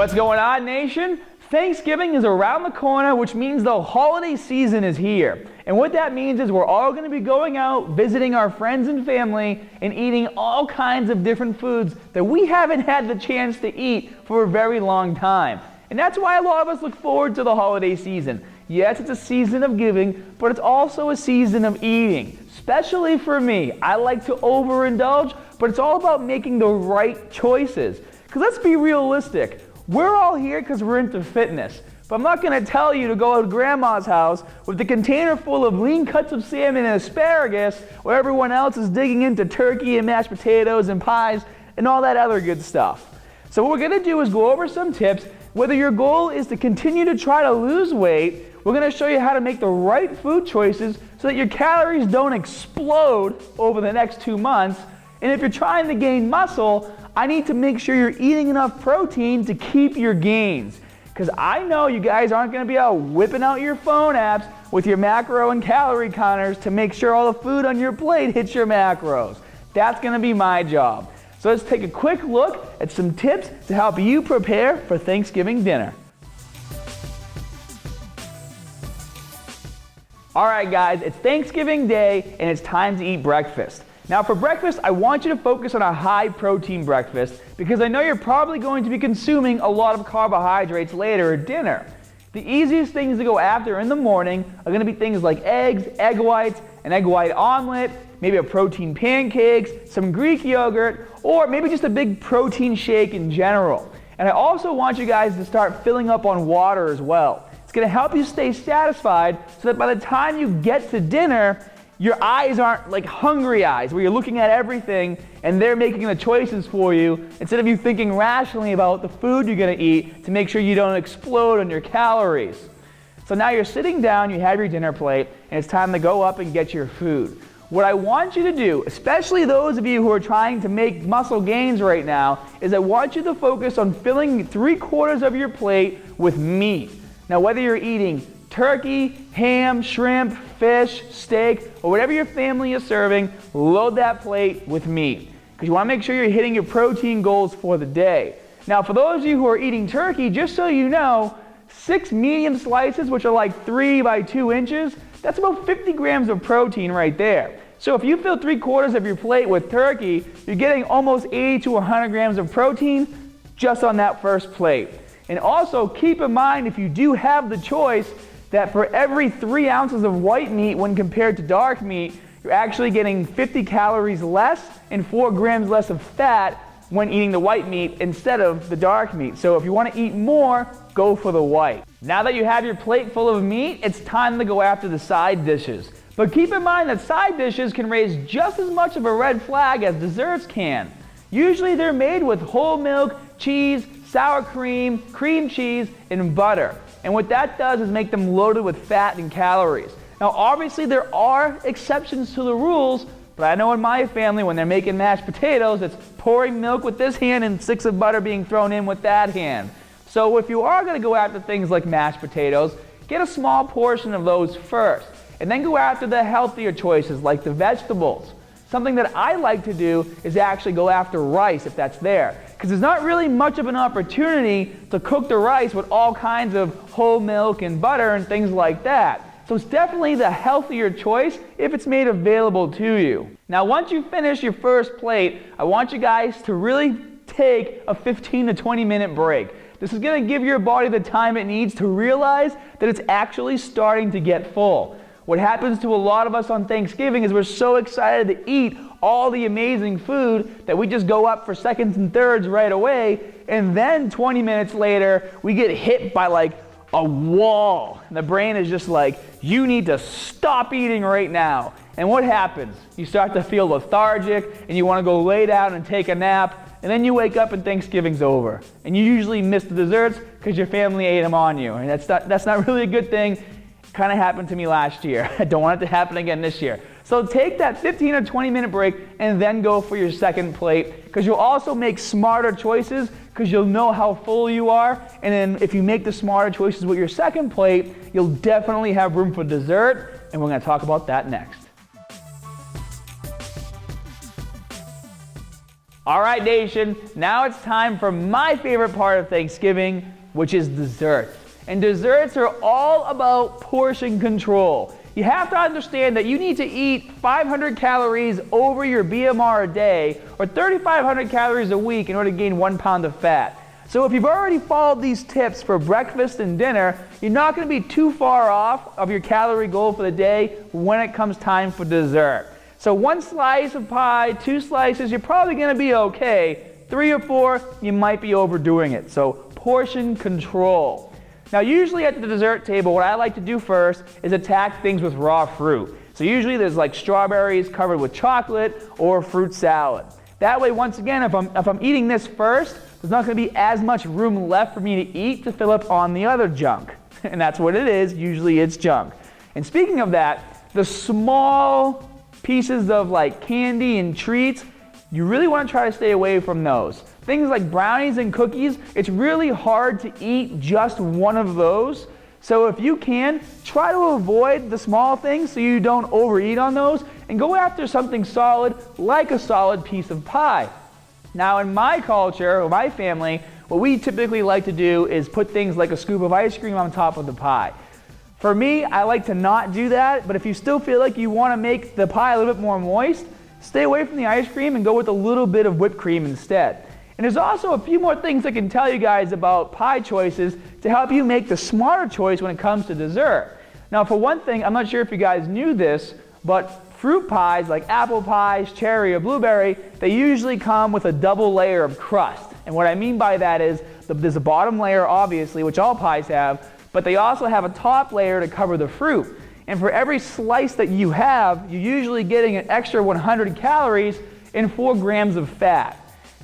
What's going on, nation? Thanksgiving is around the corner, which means the holiday season is here. And what that means is we're all going to be going out, visiting our friends and family, and eating all kinds of different foods that we haven't had the chance to eat for a very long time. And that's why a lot of us look forward to the holiday season. Yes, it's a season of giving, but it's also a season of eating. Especially for me, I like to overindulge, but it's all about making the right choices. Because let's be realistic. We're all here because we're into fitness, but I'm not going to tell you to go to grandma's house with the container full of lean cuts of salmon and asparagus where everyone else is digging into turkey and mashed potatoes and pies and all that other good stuff. So what we're going to do is go over some tips. Whether your goal is to continue to try to lose weight, we're going to show you how to make the right food choices so that your calories don't explode over the next 2 months. And if you're trying to gain muscle, I need to make sure you're eating enough protein to keep your gains. Because I know you guys aren't going to be out whipping out your phone apps with your macro and calorie counters to make sure all the food on your plate hits your macros. That's going to be my job. So let's take a quick look at some tips to help you prepare for Thanksgiving dinner. All right, guys, it's Thanksgiving Day and it's time to eat breakfast. Now for breakfast, I want you to focus on a high protein breakfast because I know you're probably going to be consuming a lot of carbohydrates later at dinner. The easiest things to go after in the morning are going to be things like eggs, egg whites, an egg white omelet, maybe a protein pancakes, some Greek yogurt, or maybe just a big protein shake in general. And I also want you guys to start filling up on water as well. It's going to help you stay satisfied so that by the time you get to dinner, your eyes aren't like hungry eyes where you're looking at everything and they're making the choices for you instead of you thinking rationally about the food you're going to eat to make sure you don't explode on your calories. So now you're sitting down, you have your dinner plate, and it's time to go up and get your food. What I want you to do, especially those of you who are trying to make muscle gains right now, is I want you to focus on filling 3/4 of your plate with meat. Now whether you're eating turkey, ham, shrimp, fish, steak, or whatever your family is serving, load that plate with meat. Because you want to make sure you're hitting your protein goals for the day. Now for those of you who are eating turkey, just so you know, 6 medium slices, which are like 3 by 2 inches, that's about 50 grams of protein right there. So if you fill 3/4 of your plate with turkey, you're getting almost 80 to 100 grams of protein just on that first plate. And also keep in mind, if you do have the choice, that for every 3 ounces of white meat when compared to dark meat, you're actually getting 50 calories less and 4 grams less of fat when eating the white meat instead of the dark meat. So if you want to eat more, go for the white. Now that you have your plate full of meat, it's time to go after the side dishes. But keep in mind that side dishes can raise just as much of a red flag as desserts can. Usually they're made with whole milk, cheese, sour cream, cream cheese, and butter. And what that does is make them loaded with fat and calories. Now obviously there are exceptions to the rules, but I know in my family when they're making mashed potatoes, it's pouring milk with this hand and sticks of butter being thrown in with that hand. So if you are going to go after things like mashed potatoes, get a small portion of those first. And then go after the healthier choices like the vegetables. Something that I like to do is actually go after rice if that's there. Because there's not really much of an opportunity to cook the rice with all kinds of whole milk and butter and things like that. So it's definitely the healthier choice if it's made available to you. Now once you finish your first plate, I want you guys to really take a 15 to 20 minute break. This is going to give your body the time it needs to realize that it's actually starting to get full. What happens to a lot of us on Thanksgiving is we're so excited to eat all the amazing food that we just go up for seconds and thirds right away, and then 20 minutes later we get hit by like a wall and the brain is just like, you need to stop eating right now. And what happens? You start to feel lethargic and you want to go lay down and take a nap, and then you wake up and Thanksgiving's over and you usually miss the desserts because your family ate them on you, and that's not really a good thing. Kind of happened to me last year. I don't want it to happen again this year. So take that 15 or 20 minute break and then go for your second plate, because you'll also make smarter choices because you'll know how full you are. And then if you make the smarter choices with your second plate, you'll definitely have room for dessert, and we're going to talk about that next. All right, nation, now it's time for my favorite part of Thanksgiving, which is desserts. And desserts are all about portion control. You have to understand that you need to eat 500 calories over your BMR a day or 3,500 calories a week in order to gain 1 pound of fat. So if you've already followed these tips for breakfast and dinner, you're not going to be too far off of your calorie goal for the day when it comes time for dessert. So 1 slice of pie, 2 slices, you're probably going to be okay. 3 or 4, you might be overdoing it. So portion control. Now usually at the dessert table, what I like to do first is attack things with raw fruit. So usually there's like strawberries covered with chocolate or fruit salad. That way, once again, if I'm eating this first, there's not going to be as much room left for me to eat to fill up on the other junk. And that's what it is. Usually it's junk. And speaking of that, the small pieces of like candy and treats, you really want to try to stay away from those. Things like brownies and cookies, it's really hard to eat just one of those. So if you can, try to avoid the small things so you don't overeat on those and go after something solid like a solid piece of pie. Now in my culture, or my family, what we typically like to do is put things like a scoop of ice cream on top of the pie. For me, I like to not do that, but if you still feel like you want to make the pie a little bit more moist, stay away from the ice cream and go with a little bit of whipped cream instead. And there's also a few more things I can tell you guys about pie choices to help you make the smarter choice when it comes to dessert. Now for one thing, I'm not sure if you guys knew this, but fruit pies like apple pies, cherry, or blueberry, they usually come with a double layer of crust. And what I mean by that is there's a bottom layer, obviously, which all pies have, but they also have a top layer to cover the fruit. And for every slice that you have, you're usually getting an extra 100 calories and 4 grams of fat.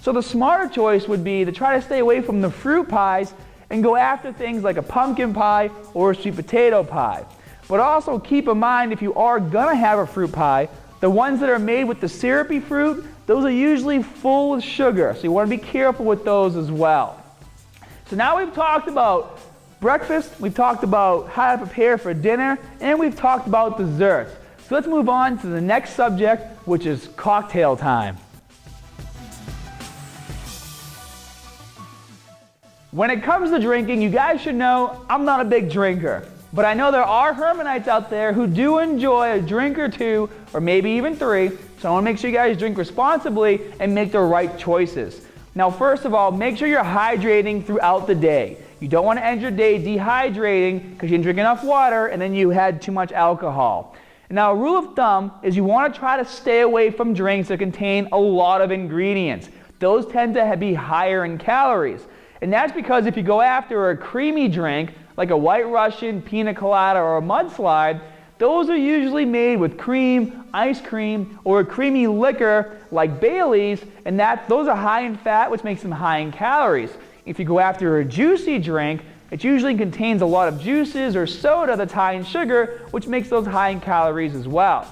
So the smarter choice would be to try to stay away from the fruit pies and go after things like a pumpkin pie or a sweet potato pie. But also keep in mind, if you are gonna have a fruit pie, the ones that are made with the syrupy fruit, those are usually full of sugar. So you wanna be careful with those as well. So now we've talked about breakfast, we've talked about how to prepare for dinner, and we've talked about desserts. So let's move on to the next subject, which is cocktail time. When it comes to drinking, you guys should know I'm not a big drinker. But I know there are Hermanites out there who do enjoy a drink or 2, or maybe even 3. So I want to make sure you guys drink responsibly and make the right choices. Now, first of all, make sure you're hydrating throughout the day. You don't want to end your day dehydrating because you didn't drink enough water and then you had too much alcohol. Now, a rule of thumb is you want to try to stay away from drinks that contain a lot of ingredients. Those tend to be higher in calories. And that's because if you go after a creamy drink, like a White Russian, pina colada, or a mudslide, those are usually made with cream, ice cream, or a creamy liquor like Bailey's, and those are high in fat, which makes them high in calories. If you go after a juicy drink, it usually contains a lot of juices or soda that's high in sugar, which makes those high in calories as well.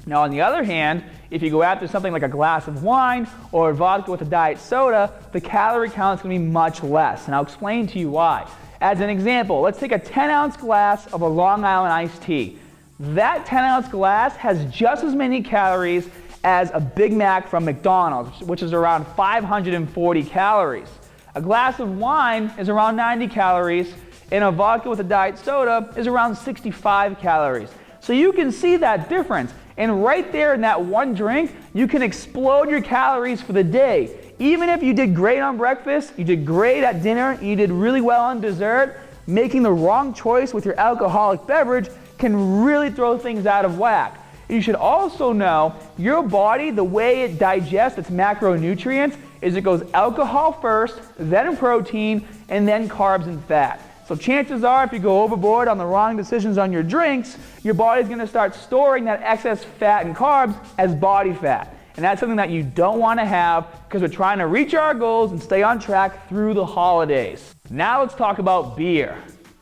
Now on the other hand, if you go after something like a glass of wine or vodka with a diet soda, the calorie count is going to be much less, and I'll explain to you why. As an example, let's take a 10-ounce glass of a Long Island iced tea. That 10-ounce glass has just as many calories as a Big Mac from McDonald's, which is around 540 calories. A glass of wine is around 90 calories, and a vodka with a diet soda is around 65 calories. So you can see that difference. And right there in that one drink, you can explode your calories for the day. Even if you did great on breakfast, you did great at dinner, you did really well on dessert, making the wrong choice with your alcoholic beverage can really throw things out of whack. You should also know your body, the way it digests its macronutrients, is it goes alcohol first, then protein, and then carbs and fat. So chances are, if you go overboard on the wrong decisions on your drinks, your body's going to start storing that excess fat and carbs as body fat. And that's something that you don't want to have because we're trying to reach our goals and stay on track through the holidays. Now let's talk about beer.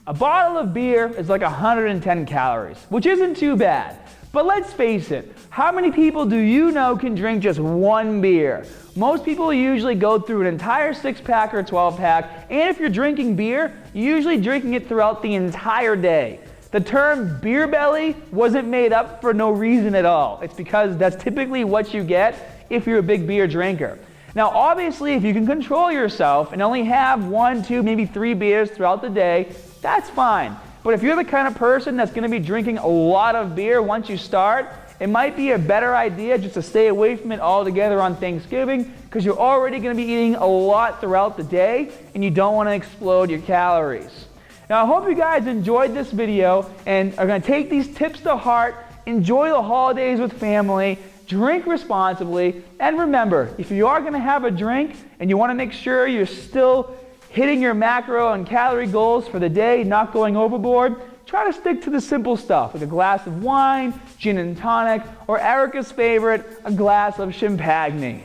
A bottle of beer is like 110 calories, which isn't too bad. But let's face it, how many people do you know can drink just one beer? Most people usually go through an entire 6-pack or 12-pack, and if you're drinking beer, you're usually drinking it throughout the entire day. The term beer belly wasn't made up for no reason at all. It's because that's typically what you get if you're a big beer drinker. Now, obviously, if you can control yourself and only have 1, 2, maybe 3 beers throughout the day, that's fine. But if you're the kind of person that's going to be drinking a lot of beer once you start, it might be a better idea just to stay away from it altogether on Thanksgiving, because you're already going to be eating a lot throughout the day and you don't want to explode your calories. Now, I hope you guys enjoyed this video and are going to take these tips to heart. Enjoy the holidays with family, drink responsibly, and remember, if you are going to have a drink and you want to make sure you're still hitting your macro and calorie goals for the day, not going overboard, try to stick to the simple stuff, like a glass of wine, gin and tonic, or Erica's favorite, a glass of champagne,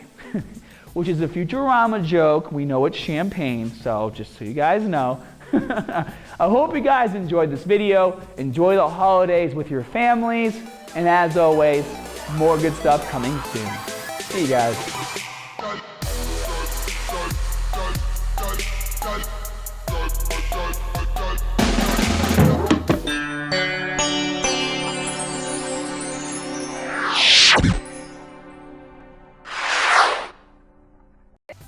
which is a Futurama joke. We know it's champagne, so just so you guys know. I hope you guys enjoyed this video. Enjoy the holidays with your families, and as always, more good stuff coming soon. See you guys.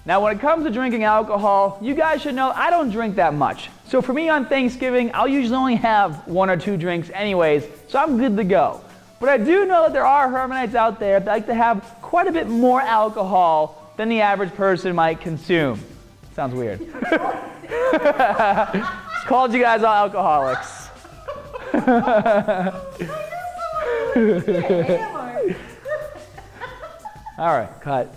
Now, when it comes to drinking alcohol, you guys should know I don't drink that much. So for me on Thanksgiving, I'll usually only have 1 or 2 drinks anyways, so I'm good to go. But I do know that there are Hermanites out there that like to have quite a bit more alcohol than the average person might consume. Sounds weird. Called you guys all alcoholics. All right, cut.